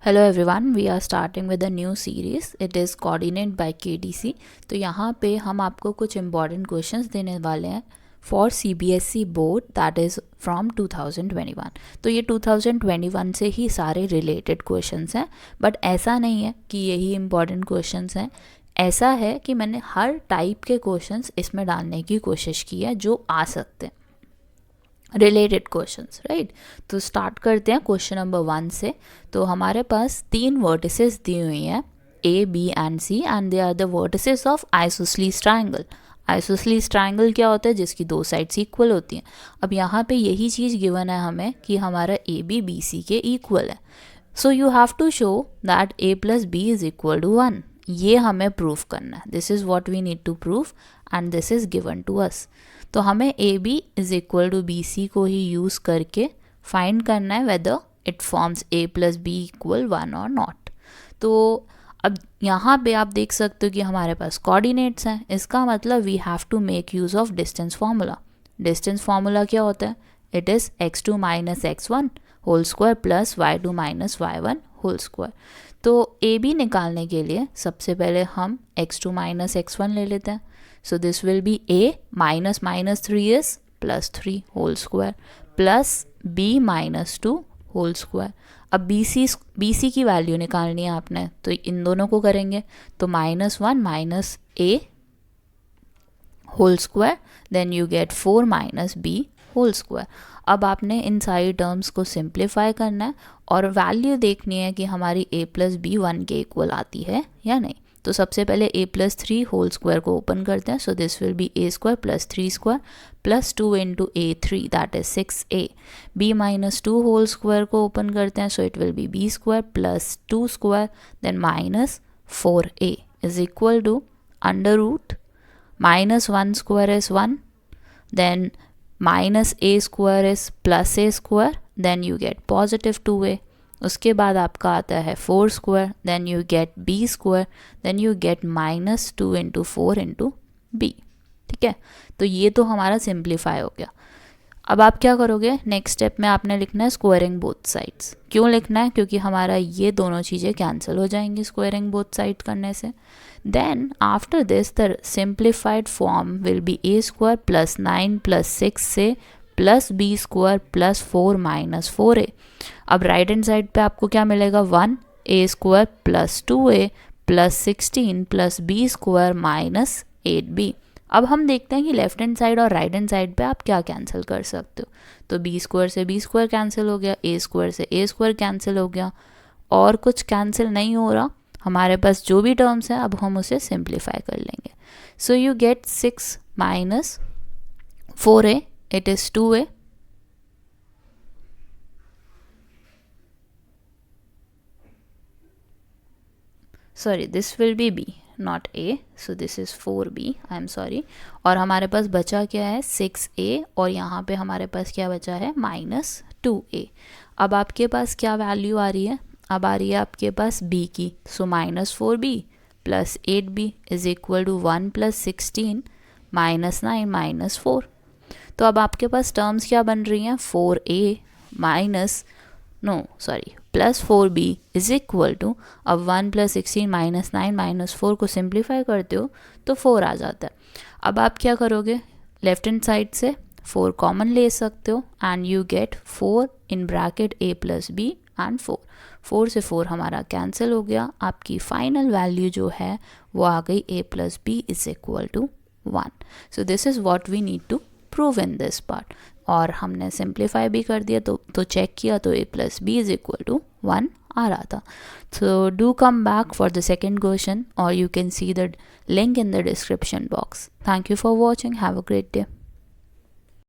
Hello everyone, we are starting with a new series. It is coordinate by KDC. तो यहाँ पे हम आपको कुछ इंपॉर्टेंट क्वेश्चंस देने वाले हैं for CBSE board, that is from 2021. तो ये 2021 से ही सारे रिलेटेड क्वेश्चंस हैं, बट ऐसा नहीं है कि यही इंपॉर्टेंट क्वेश्चंस हैं. ऐसा है कि मैंने हर टाइप के क्वेश्चंस इसमें डालने की कोशिश की है जो आ सकते हैं, रिलेटेड क्वेश्चंस, राइट. तो स्टार्ट करते हैं क्वेश्चन नंबर 1 से. तो हमारे पास 3 वर्टिसेस दी हुई हैं, A B and C, and they are the vertices of isosceles triangle. Isosceles triangle क्या होता है? जिसकी दो साइड्स इक्वल होती हैं. अब यहाँ पे यही चीज़ गिवन है हमें कि हमारा ए बी सी के इक्वल है. So you have to show that A plus B is equal to 1. ये हमें प्रूफ करना है. This is what we need to proof and this is given to us. तो हमें A B is equal to B C को ही use करके find करना है whether it forms A plus B equal 1 और नॉट. तो अब यहाँ पे आप देख सकते हो कि हमारे पास कोऑर्डिनेट्स हैं. इसका मतलब we have to make use of distance formula. Distance formula क्या होता है? It is x2 minus x1 whole square plus y2 minus y1 whole square. तो ए बी निकालने के लिए सबसे पहले हम x2 माइनस x1 ले लेते हैं. So this will be a minus minus 3 is plus 3 whole square plus b minus 2 whole square. अब bc की वैल्यू निकालनी है आपने, तो इन दोनों को करेंगे. तो -1 minus a whole square, then you get 4 minus b whole square. अब आपने इन सारी टर्म्स को सिंप्लीफाई करना है और वैल्यू देखनी है कि हमारी a प्लस बी 1 के इक्वल आती है या नहीं. तो सबसे पहले a प्लस 3 होल स्क्वायर को ओपन करते हैं. So this will be a square plus 3 square plus 2 into a3 that is 6a. b minus 2 whole square को ओपन करते हैं. So it will be b square plus 2 square then minus 4a is equal to under root minus 1 square is 1, then minus a square is plus a square, then you gate positive 2a. उसके बाद आपका आता है 4 square, then you get b square, then you get minus 2 into 4 into B. ठीक है, तो ये तो हमारा सिंप्लीफाई हो गया. अब आप क्या करोगे? नेक्स्ट स्टेप में आपने लिखना है स्क्वायरिंग बोथ साइड्स. क्यों लिखना है? क्योंकि हमारा ये दोनों चीज़ें कैंसिल हो जाएंगी स्क्वायरिंग बोथ साइड करने से. Then after this the simplified form will be a square plus 9 plus 6 से plus B square plus 4 minus 4a. अब राइट हैंड साइड पे आपको क्या मिलेगा? 1 a square plus 2a plus 16 plus B square minus 8b. अब हम देखते हैं कि लेफ्ट हैंड साइड और राइट हैंड साइड पे आप क्या कैंसिल कर सकते हो. तो बी स्क्वायर से बी स्क्वायर कैंसिल हो गया, ए स्क्वायर से ए स्क्वायर कैंसिल हो गया, और कुछ कैंसिल नहीं हो रहा. हमारे पास जो भी टर्म्स हैं अब हम उसे सिंप्लीफाई कर लेंगे. So you get 6 minus 4a, it is 2a, sorry this will be b not a, so this is 4b, I am sorry. और हमारे पास बचा क्या है? 6a, और यहाँ पे हमारे पास क्या बचा है? Minus 2a. अब आपके पास क्या वैल्यू आ रही है? अब आ रही है आपके पास b की. So minus 4b plus 8b is equal to 1 plus 16 minus 9 minus 4. तो अब आपके पास टर्म्स क्या बन रही हैं? 4a minus plus 4b is equal to, अब 1 प्लस 16 माइनस 9 माइनस 4 को सिंप्लीफाई करते हो तो 4 आ जाता है. अब आप क्या करोगे? लेफ्ट हैंड साइड से 4 कॉमन ले सकते हो and you get 4 in bracket a plus B and 4 से 4 हमारा कैंसिल हो गया. आपकी फाइनल वैल्यू जो है वो आ गई a plus B is equal to 1. So this is what we need to prove in this part. और हमने सिंप्लीफाई भी कर दिया, तो चेक किया तो a plus B is equal to 1 आ रहा था. So do come back for the second question और you can see the link in the description box. Thank you for watching. Have a great day.